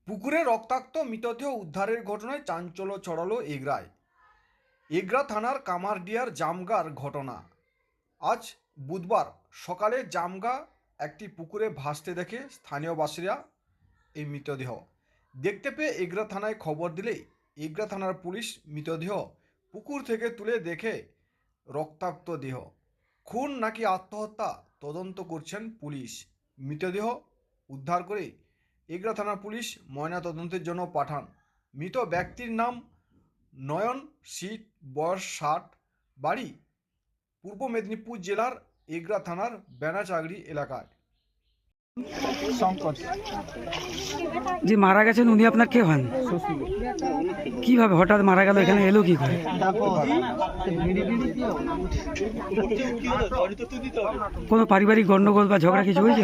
পুকুরে রক্তাক্ত মৃতদেহ উদ্ধারের ঘটনায় চাঞ্চল্য ছড়ালো এগরায়। এগরা থানার কামারডিয়ার জামগার ঘটনা। আজ বুধবার সকালে জামগা একটি পুকুরে ভাসতে দেখে স্থানীয় বাসিরা এই মৃতদেহ। দেখতে পেয়ে এগরা থানায় খবর দিলেই এগরা থানার পুলিশ মৃতদেহ পুকুর থেকে তুলে দেখে রক্তাক্ত দেহ। খুন নাকি আত্মহত্যা তদন্ত করছেন পুলিশ। মৃতদেহ উদ্ধার করে এগরা থানার পুলিশ ময়না তদন্তের জন্য পাঠান। মৃত ব্যক্তির নাম নয়ন শীত, বয়স 60, বাড়ি পূর্ব মেদিনীপুর জেলার এগরা থানার বেনাচাগড়ি এলাকায়। শঙ্কর যে মারা গেছেন উনি আপনার কে হন? শ্বশুর। কিভাবে হঠাৎ মারা গেল, এখানে এলো কি করে? কোনো পারিবারিক গন্ডগোল বা ঝগড়া কিছু হয়েছে?